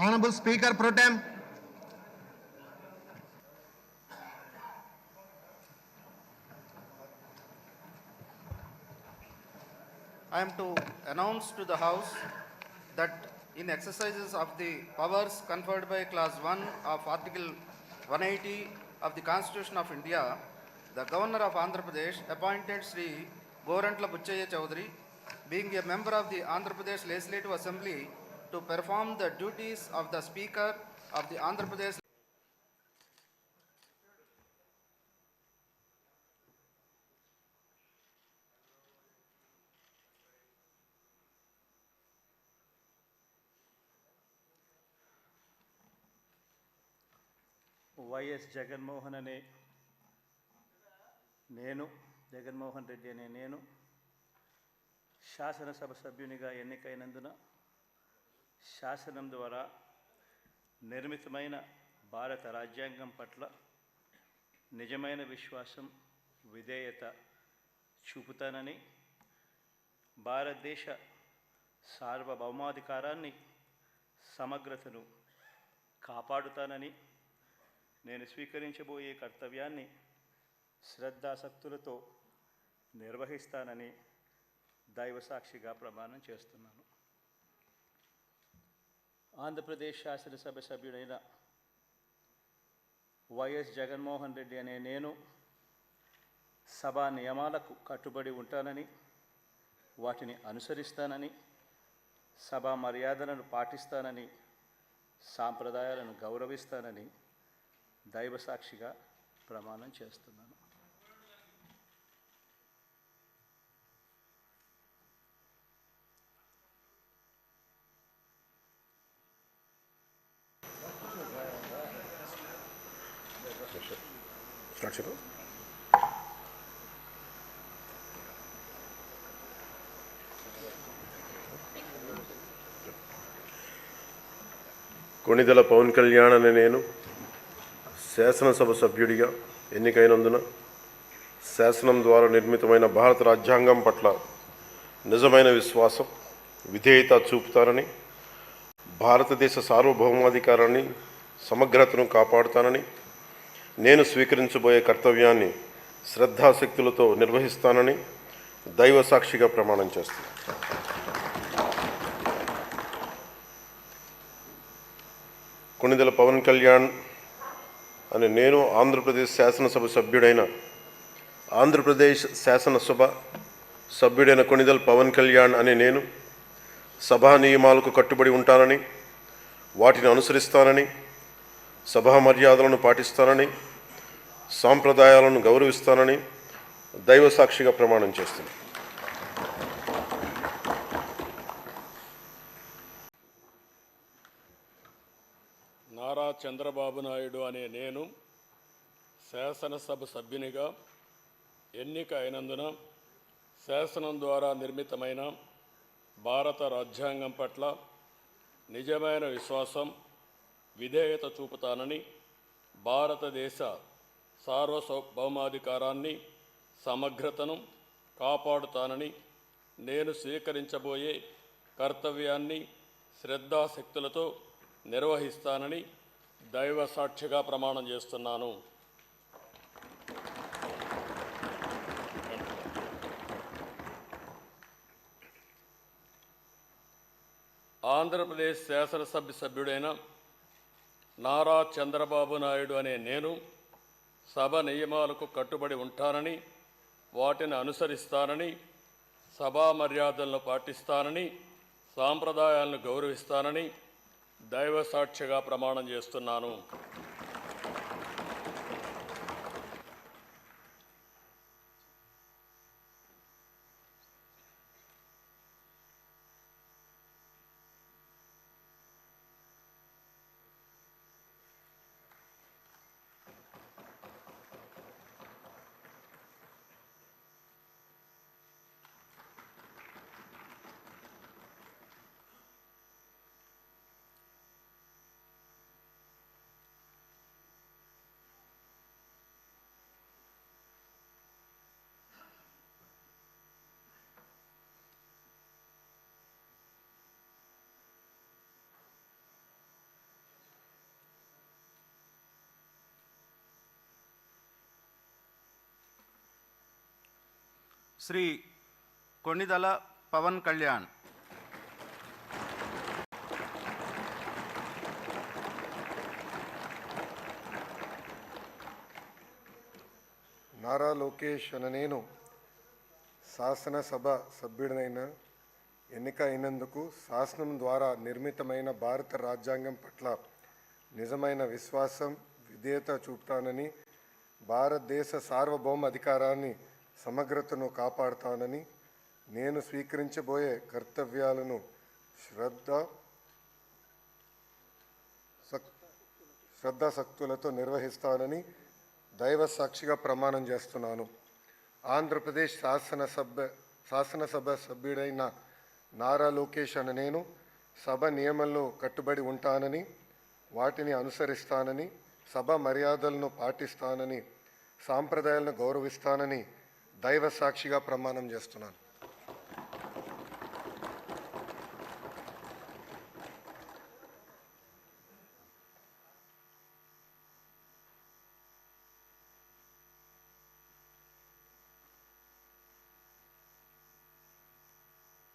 Honorable Speaker Pro Tem. I am to announce to the House that in exercises of the powers conferred by Clause 1 of Article 180 of the Constitution of India, the Governor of Andhra Pradesh appointed Sri Gorantla Buchaya Chaudhary, being a member of the Andhra Pradesh Legislative Assembly, to perform the duties of the Speaker of the Andhra Pradesh YS Jaganmohan అనే నేను జగన్మోహన్ రెడ్డి అనే నేను శాసనసభ సభ్యునిగా ఎన్నికైనందున శాసనం ద్వారా నిర్మితమైన భారత రాజ్యాంగం పట్ల నిజమైన విశ్వాసం విధేయత చూపుతానని భారతదేశ సార్వభౌమాధికారాన్ని సమగ్రతను కాపాడుతానని నేను స్వీకరించబోయే కర్తవ్యాన్ని శ్రద్ధాసక్తులతో నిర్వహిస్తానని దైవసాక్షిగా ప్రమాణం చేస్తున్నాను. ఆంధ్రప్రదేశ్ శాసనసభ సభ్యుడైన వైఎస్ జగన్మోహన్ రెడ్డి అనే నేను సభా నియమాలకు కట్టుబడి ఉంటానని, వాటిని అనుసరిస్తానని, సభా మర్యాదలను పాటిస్తానని, సాంప్రదాయాలను గౌరవిస్తానని దైవసాక్షిగా ప్రమాణం చేస్తున్నాను. కొణిదెల పవన్ కళ్యాణ్ అనే నేను శాసనసభ సభ్యుడిగా ఎన్నికైనందున శాసనం ద్వారా నిర్మితమైన భారత రాజ్యాంగం పట్ల నిజమైన విశ్వాసం విధేయత చూపుతానని, భారతదేశ సార్వభౌమాధికారాన్ని సమగ్రతను కాపాడుతానని, నేను స్వీకరించబోయే కర్తవ్యాన్ని శ్రద్ధాశక్తులతో నిర్వహిస్తానని దైవసాక్షిగా ప్రమాణం చేస్తున్నాను. కొణిదెల పవన్ కళ్యాణ్ అని నేను ఆంధ్రప్రదేశ్ శాసనసభ సభ్యుడైన ఆంధ్రప్రదేశ్ శాసనసభ సభ్యుడైన కొణిదెల పవన్ కళ్యాణ్ అని నేను సభా నియమాలకు కట్టుబడి ఉంటానని, వాటిని అనుసరిస్తానని, సభా మర్యాదలను పాటిస్తానని, సాంప్రదాయాలను గౌరవిస్తానని దైవసాక్షిగా ప్రమాణం చేస్తున్నాను. నారా చంద్రబాబు నాయుడు అనే నేను శాసనసభ సభ్యునిగా ఎన్నిక అయినందున శాసనం ద్వారా నిర్మితమైన భారత రాజ్యాంగం పట్ల నిజమైన విశ్వాసం విధేయత చూపుతానని, భారతదేశ సార్వభౌమాధికారాన్ని సమగ్రతను కాపాడుతానని, నేను స్వీకరించబోయే కర్తవ్యాన్ని శ్రద్ధాశక్తులతో నిర్వహిస్తానని దైవ సాక్షిగా ప్రమాణం చేస్తున్నాను. ఆంధ్రప్రదేశ్ శాసనసభ సభ్యుడైన నారా చంద్రబాబు నాయుడు అనే నేను సభ నియమాలకు కట్టుబడి ఉంటానని, వాటిని అనుసరిస్తానని, సభా మర్యాదలను పాటిస్తానని, సాంప్రదాయాలను గౌరవిస్తానని దైవ సాక్షిగా ప్రమాణం చేస్తున్నాను. శ్రీ కొణిదల పవన్ కళ్యాణ్. నారా లోకేష్ అనే నేను శాసనసభ సభ్యుడినైన ఎన్నిక అయినందుకు శాసనం ద్వారా నిర్మితమైన భారత రాజ్యాంగం పట్ల నిజమైన విశ్వాసం విధేయత చూపుతానని, భారతదేశ సార్వభౌమ అధికారాన్ని సమగ్రతను కాపాడుతానని, నేను స్వీకరించబోయే కర్తవ్యాలను శ్రద్ధాశక్తులతో నిర్వహిస్తానని దైవ సాక్షిగా ప్రమాణం చేస్తున్నాను. ఆంధ్రప్రదేశ్ శాసనసభ సభ్యుడైన నారా లోకేష్ అనే నేను సభ నియమంలో కట్టుబడి ఉంటానని, వాటిని అనుసరిస్తానని, సభ మర్యాదలను పాటిస్తానని, సాంప్రదాయాలను గౌరవిస్తానని దైవ సాక్షిగా ప్రమాణం చేస్తున్నాను.